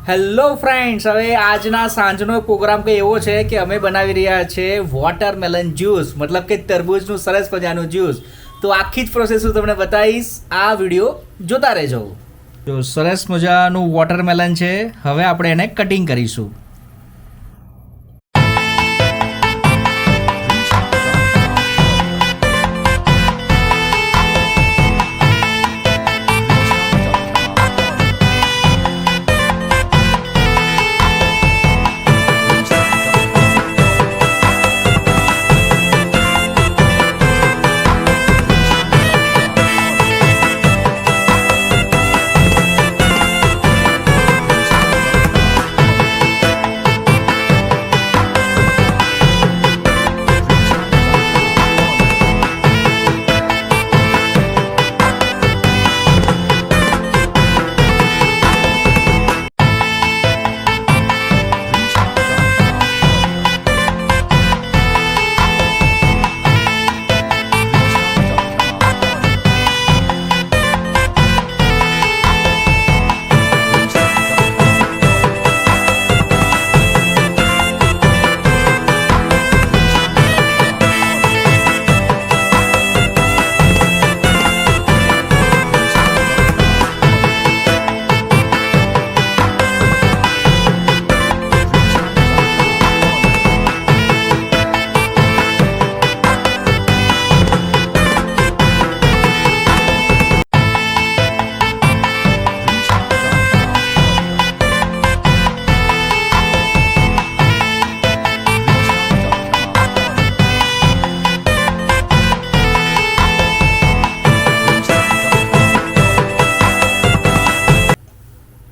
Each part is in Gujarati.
હેલો ફ્રેન્ડ્સ, હવે આજના સાંજનો પ્રોગ્રામ કંઈ એવો છે કે અમે બનાવી રહ્યા છે વોટરમેલન જ્યુસ, મતલબ કે તરબૂચનું સરસ મજાનું જ્યુસ. તો આખી જ પ્રોસેસ હું તમને બતાવીશ, આ વિડીયો જોતા રહેજો. જો સરસ મજાનું વોટરમેલન છે, હવે આપણે એને કટિંગ કરીશું.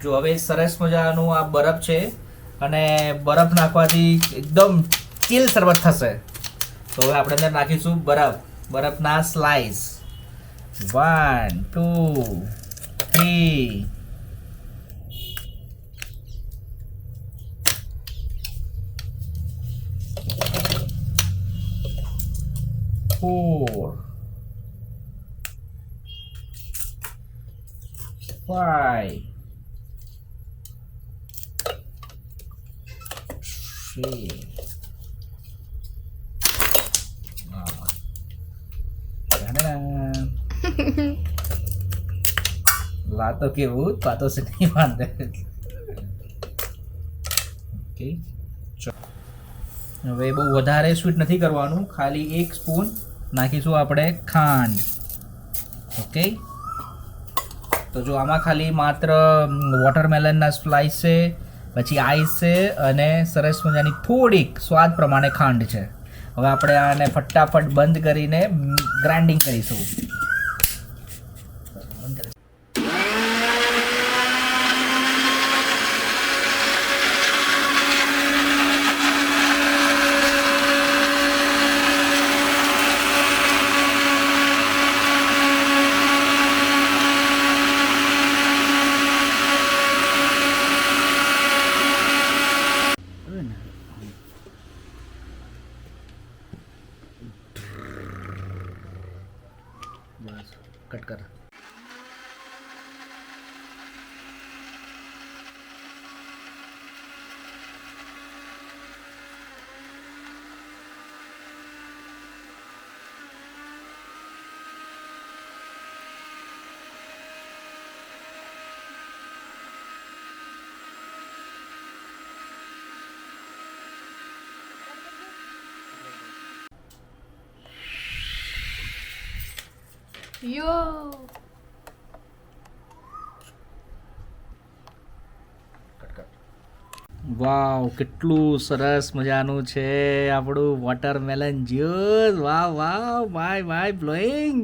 જો હવે સરસ મજાનું આ બરફ છે અને બરફ નાખવાથી એકદમ ચીલ શરબત થશે. તો હવે આપણે અંદર નાખીશું બરફના સ્લાઇસ. 1 2 3 4 5 ला तो केવું પાતો से नहीं बांधे. ઓકે, હવે બહુ વધારે સ્વીટ નથી કરવાનું, ખાલી 1 સ્પૂન નાખીશું આપણે ખાંડ. ઓકે, તો જો આમાં ખાલી માત્ર વોટરમેલનના સ્લાઇસ છે, પછી આઈસ છે અને સરસ મજાની થોડીક સ્વાદ પ્રમાણે ખાંડ છે. હવે આપણે આને ફટાફટ બંધ કરીને ગ્રાઇન્ડિંગ કરીશું. बस कट कर. Yo! વાવ, કેટલું સરસ મજાનું છે આપણું watermelon juice. Wow wow, mind blowing.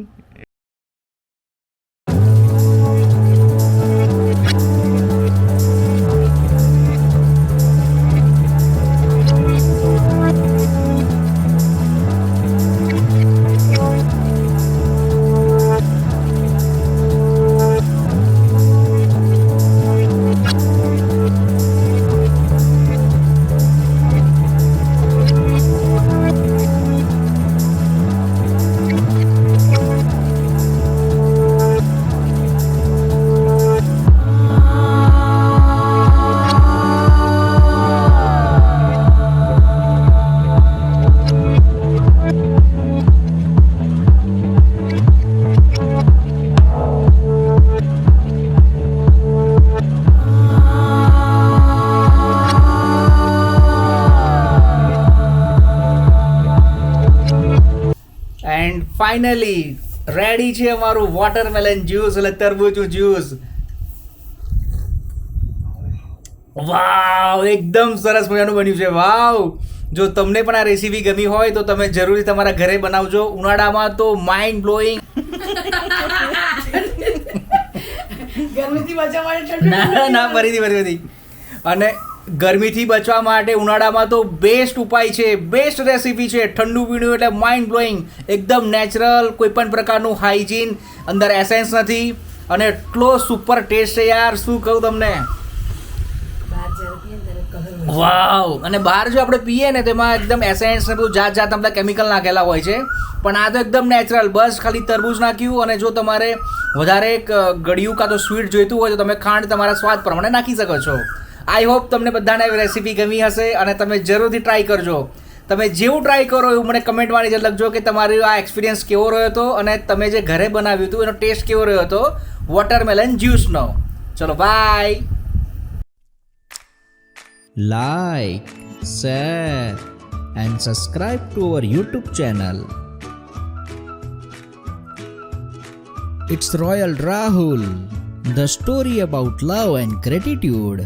Finally ready છે અમારું વોટરમેલન જ્યુસ એટલે તરબૂચનું જ્યુસ. વાવ, એકદમ સરસ મજાનું બન્યું છે. વાવ, જો તમને પણ આ રેસીપી ગમી હોય તો તમે જરૂરથી તમારા ઘરે બનાવજો. ઉનાળામાં તો માઇન્ડ બ્લોઈંગ. ગરમીથી બચવા માટે ના ફરીથી. અને ગરમીથી બચવા માટે ઉનાળામાં તો બેસ્ટ ઉપાય છે, બેસ્ટ રેસીપી છે. ઠંડુ પીણું એટલે માઇન્ડ બ્લોઈંગ, એકદમ નેચરલ, કોઈ પણ પ્રકારનું હાઇજીન, અંદર એસેન્સ નથી અને એટલો સુપર ટેસ્ટ છે યાર, શું કહું તમને. વાવ. અને બહાર જો આપણે પીએ ને તેમાં એકદમ એસેન્સ ને બધું જાત બધા કેમિકલ નાખેલા હોય છે, પણ આ તો એકદમ નેચરલ. બસ ખાલી તરબૂચ નાખ્યું અને જો તમારે વધારે ગળ્યું કાં તો સ્વીટ જોઈતું હોય તો તમે ખાંડ તમારા સ્વાદ પ્રમાણે નાખી શકો છો. આઈ હોપ તમને બધાને રેસીપી ગમી હશે અને તમે જરૂરથી ટ્રાય કરજો. તમે જેવું ટ્રાય કરો એવું મને કમેન્ટમાં નીચે લખજો કે તમારો આ એક્સપિરિયન્સ કેવો રહ્યો હતો અને તમે જે ઘરે બનાવ્યું હતું એનો ટેસ્ટ કેવો રહ્યો હતો વોટરમેલન જ્યુસનો. ચલો by. Like, share and subscribe to our YouTube channel. It's Royal Rahul, the story about love and gratitude.